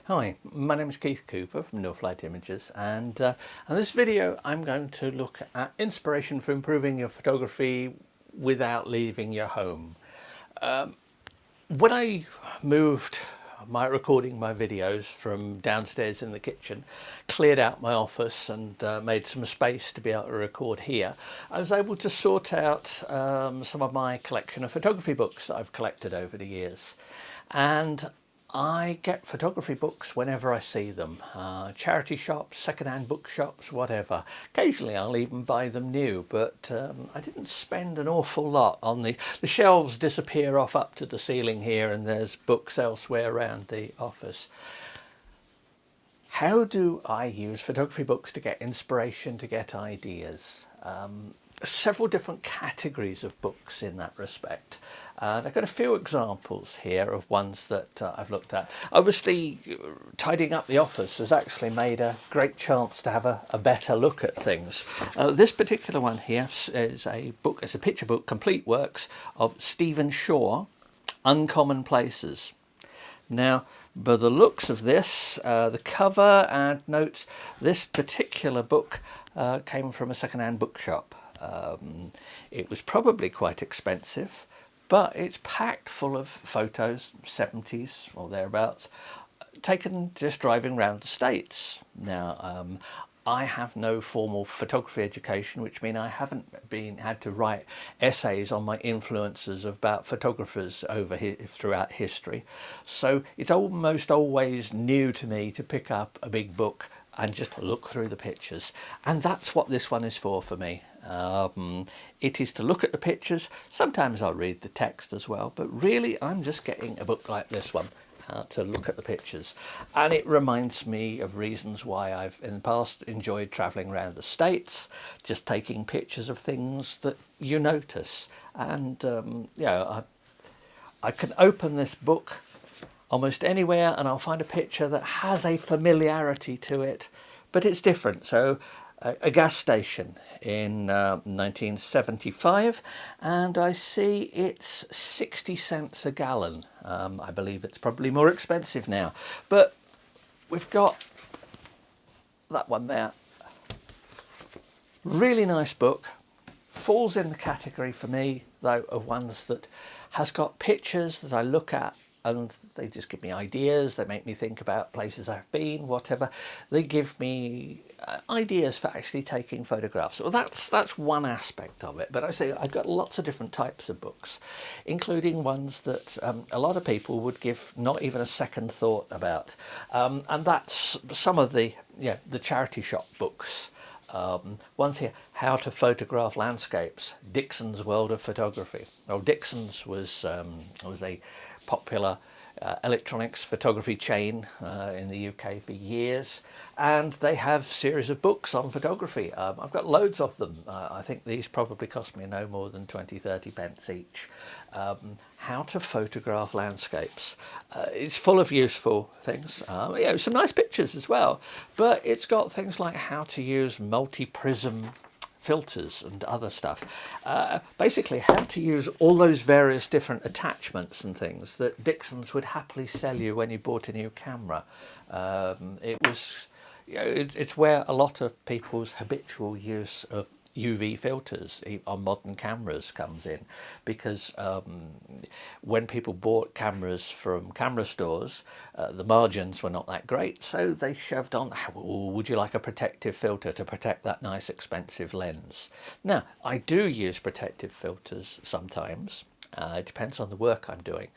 Hi, my name is Keith Cooper from Northlight Images, and in this video I'm going to look at inspiration for improving your photography without leaving your home. When I moved recording my videos from downstairs in the kitchen, cleared out my office and made some space to be able to record here, I was able to sort out some of my collection of photography books that I've collected over the years. And I get photography books whenever I see them, charity shops, second-hand bookshops, whatever. Occasionally I'll even buy them new, but I didn't spend an awful lot on the shelves disappear off up to the ceiling here, and there's books elsewhere around the office. How do I use photography books to get inspiration, to get ideas? Several different categories of books in that respect. I've got a few examples here of ones that I've looked at. Obviously, tidying up the office has actually made a great chance to have a better look at things. This particular one here is a book, it's a picture book, complete works of Stephen Shaw, Uncommon Places. Now, by the looks of this, the cover and notes, this particular book came from a second-hand bookshop. It was probably quite expensive, but it's packed full of photos, 70s or thereabouts, taken just driving around the States. Now, I have no formal photography education, which means I haven't had to write essays on my influences about photographers throughout history. So it's almost always new to me to pick up a big book and just look through the pictures. And that's what this one is for me. It is to look at the pictures. Sometimes I'll read the text as well, but really I'm just getting a book like this one to look at the pictures. And it reminds me of reasons why I've in the past enjoyed travelling around the States, just taking pictures of things that you notice. And I can open this book almost anywhere and I'll find a picture that has a familiarity to it, but it's different. So a gas station in 1975, and I see it's 60 cents a gallon. I believe it's probably more expensive now, but we've got that one there. Really nice book. Falls in the category for me, though, of ones that has got pictures that I look at and they just give me ideas. They make me think about places I've been, whatever. They give me ideas for actually taking photographs. Well, that's one aspect of it. But I say I've got lots of different types of books, including ones that a lot of people would give not even a second thought about. And that's some of the charity shop books. One's here, How to Photograph Landscapes, Dixon's World of Photography. Well, Dixon's was a popular electronics photography chain in the UK for years, and they have a series of books on photography. I've got loads of them. I think these probably cost me no more than 20-30 pence each. How to Photograph Landscapes. It's full of useful things, some nice pictures as well, but it's got things like how to use multi-prism filters and other stuff. Basically how to use all those various different attachments and things that Dixon's would happily sell you when you bought a new camera. It's where a lot of people's habitual use of UV filters on modern cameras comes in, because when people bought cameras from camera stores, the margins were not that great, so they shoved on, would you like a protective filter to protect that nice expensive lens? Now, I do use protective filters sometimes. It depends on the work I'm doing.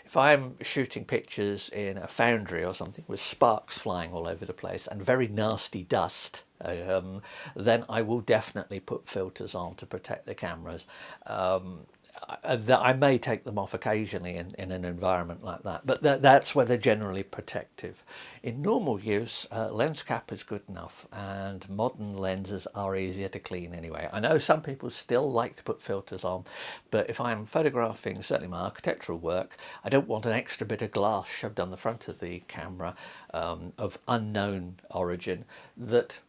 If I'm shooting pictures in a foundry or something with sparks flying all over the place and very nasty dust, then I will definitely put filters on to protect the cameras. I may take them off occasionally in an environment like that, but that's where they're generally protective. In normal use, lens cap is good enough, and modern lenses are easier to clean anyway. I know some people still like to put filters on, but if I'm photographing certainly my architectural work, I don't want an extra bit of glass shoved on the front of the camera of unknown origin that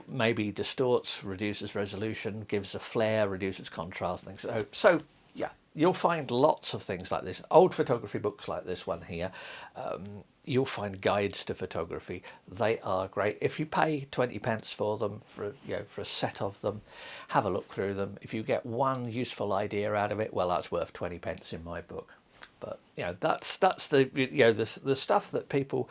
maybe distorts, reduces resolution, gives a flare, reduces contrast, things. So yeah, you'll find lots of things like this. Old photography books like this one here. You'll find guides to photography. They are great. If you pay 20 pence for them, for a set of them, have a look through them. If you get one useful idea out of it, well, that's worth 20 pence in my book. But that's the the stuff that people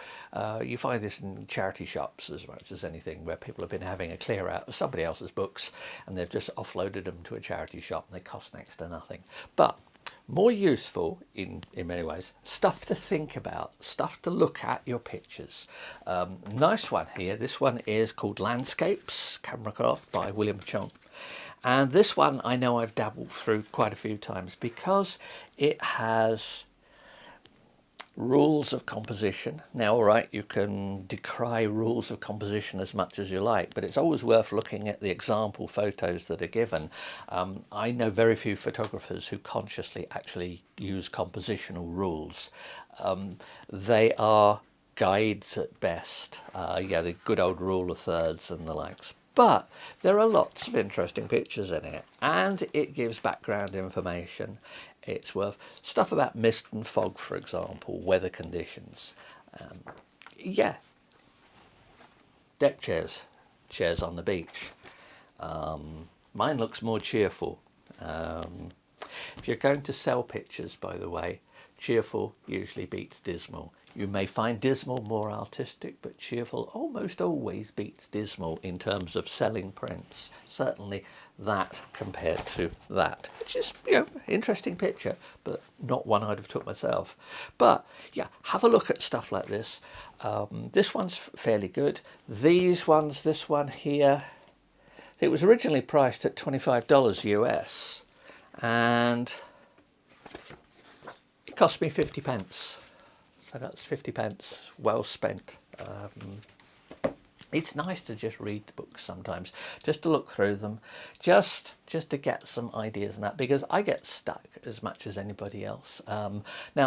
you find this in charity shops as much as anything, where people have been having a clear out of somebody else's books and they've just offloaded them to a charity shop and they cost next to nothing. But more useful in many ways, stuff to think about, stuff to look at your pictures. Nice one here. This one is called Landscapes, Camera Craft by William Chong. And this one I know I've dabbled through quite a few times because it has rules of composition. Now, all right, you can decry rules of composition as much as you like, but it's always worth looking at the example photos that are given. I know very few photographers who consciously actually use compositional rules. They are guides at best. The good old rule of thirds and the likes. But there are lots of interesting pictures in it, and it gives background information. It's worth stuff about mist and fog, for example, weather conditions. Deck chairs, chairs on the beach. Mine looks more cheerful. If you're going to sell pictures, by the way, cheerful usually beats dismal. You may find dismal more artistic, but cheerful almost always beats dismal in terms of selling prints. Certainly that compared to that, which is, interesting picture, but not one I'd have took myself. But yeah, have a look at stuff like this. This one's fairly good. These ones, this one here, it was originally priced at $25 US, and it cost me 50 pence. So that's 50 pence well spent. It's nice to just read the books sometimes, just to look through them, just to get some ideas and that, because I get stuck as much as anybody else. Now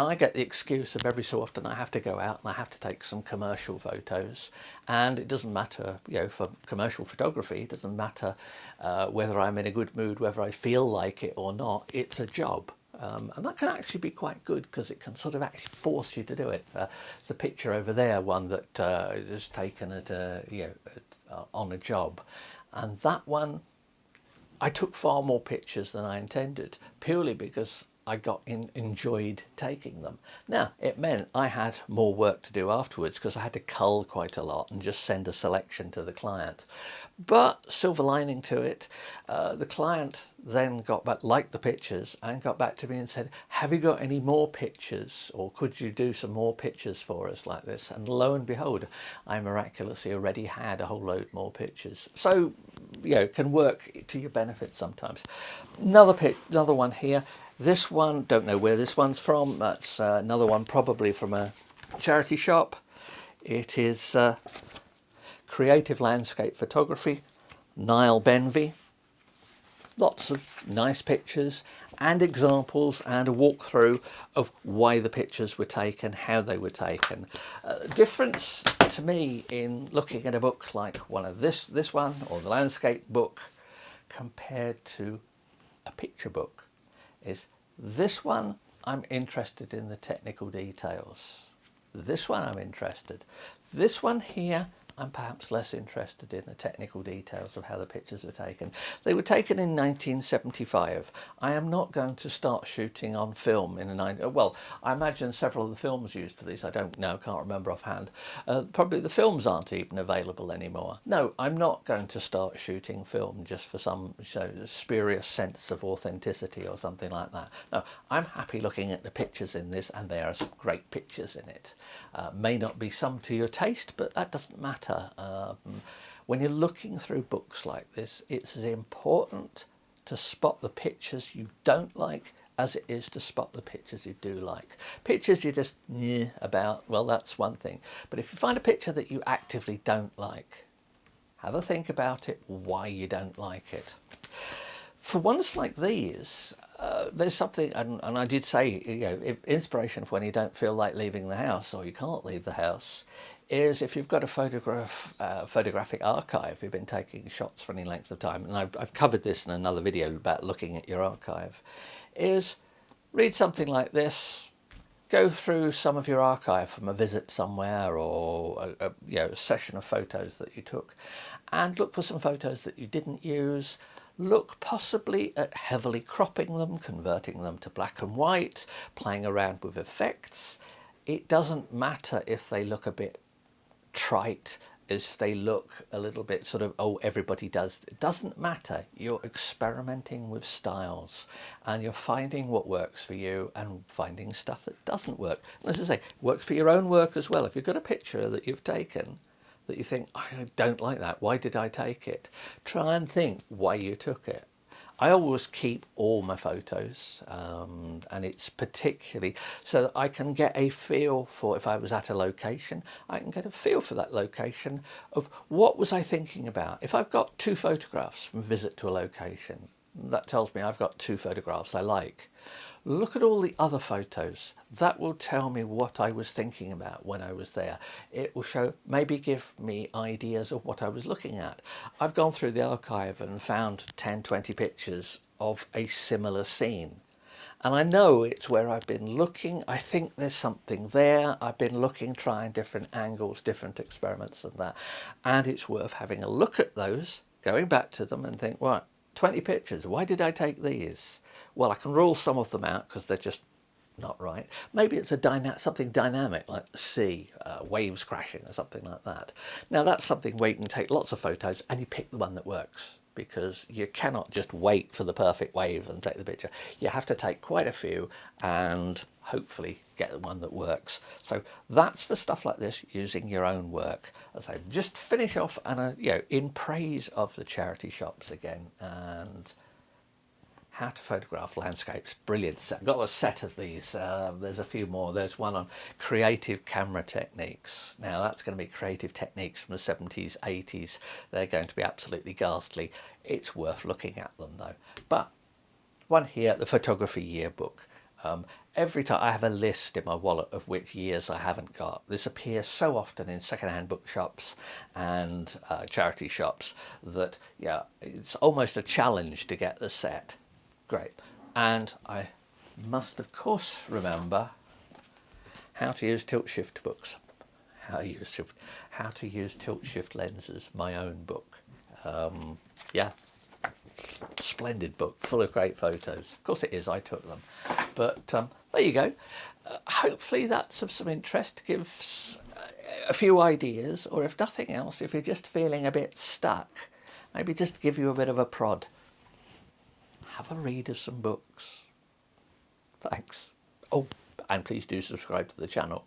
I get the excuse of every so often I have to go out and I have to take some commercial photos, and it doesn't matter, for commercial photography, it doesn't matter whether I'm in a good mood, whether I feel like it or not, it's a job. And that can actually be quite good because it can sort of actually force you to do it. There's a picture over there, one that is taken at on a job, and that one I took far more pictures than I intended, purely because I enjoyed taking them. Now, it meant I had more work to do afterwards because I had to cull quite a lot and just send a selection to the client. But silver lining to it, the client then liked the pictures and got back to me and said, have you got any more pictures, or could you do some more pictures for us like this? And lo and behold, I miraculously already had a whole load more pictures. So, it can work to your benefit sometimes. Another one here. This one, don't know where this one's from. That's another one probably from a charity shop. It is Creative Landscape Photography, Niall Benvey. Lots of nice pictures and examples and a walkthrough of why the pictures were taken, how they were taken. Difference to me in looking at a book like one of this one, or the landscape book, compared to a picture book, is this one I'm interested in the technical details. This one I'm interested. This one here I'm perhaps less interested in the technical details of how the pictures were taken. They were taken in 1975. I am not going to start shooting on film in well, I imagine several of the films used for these, I don't know, can't remember offhand. Probably the films aren't even available anymore. No, I'm not going to start shooting film just for some spurious sense of authenticity or something like that. No, I'm happy looking at the pictures in this, and there are some great pictures in it. May not be some to your taste, but that doesn't matter. When you're looking through books like this, it's as important to spot the pictures you don't like as it is to spot the pictures you do like. Pictures you just about, well, that's one thing. But if you find a picture that you actively don't like, have a think about it, why you don't like it. For ones like these, there's something, and I did say, inspiration for when you don't feel like leaving the house, or you can't leave the house, is if you've got a photographic archive, you've been taking shots for any length of time, and I've covered this in another video about looking at your archive, is read something like this, go through some of your archive from a visit somewhere or a session of photos that you took, and look for some photos that you didn't use. Look possibly at heavily cropping them, converting them to black and white, playing around with effects. It doesn't matter if they look a bit trite, if they look a little bit sort of, oh, everybody does. It doesn't matter. You're experimenting with styles and you're finding what works for you and finding stuff that doesn't work. And as I say, works for your own work as well. If you've got a picture that you've taken that you think, I don't like that, why did I take it? Try and think why you took it. I always keep all my photos, and it's particularly so that I can get a feel for, if I was at a location, I can get a feel for that location of what was I thinking about. If I've got 2 photographs from a visit to a location, that tells me I've got 2 photographs I like. Look at all the other photos. That will tell me what I was thinking about when I was there. It will show, maybe give me ideas of what I was looking at. I've gone through the archive and found 10, 20 pictures of a similar scene. And I know it's where I've been looking. I think there's something there. I've been looking, trying different angles, different experiments and that. And it's worth having a look at those, going back to them and think, right, 20 pictures, why did I take these? Well, I can rule some of them out because they're just not right. Maybe it's something dynamic like the sea, waves crashing or something like that. Now that's something where you can take lots of photos and you pick the one that works, because you cannot just wait for the perfect wave and take the picture. You have to take quite a few and hopefully get the one that works. So that's for stuff like this, using your own work. As I just finish off and in praise of the charity shops again, and how to photograph landscapes. Brilliant set. Got a set of these. There's a few more. There's one on creative camera techniques. Now that's going to be creative techniques from the 70s, 80s. They're going to be absolutely ghastly. It's worth looking at them though. But one here, the photography yearbook. Every time I have a list in my wallet of which years I haven't got. This appears so often in second-hand bookshops and charity shops that it's almost a challenge to get the set. Great. And I must of course remember how to use tilt-shift books, how to use tilt-shift lenses, my own book. Splendid book, full of great photos. Of course it is, I took them. But there you go. Hopefully that's of some interest, gives a few ideas, or if nothing else, if you're just feeling a bit stuck, maybe just give you a bit of a prod. Have a read of some books. Thanks. Oh, and please do subscribe to the channel.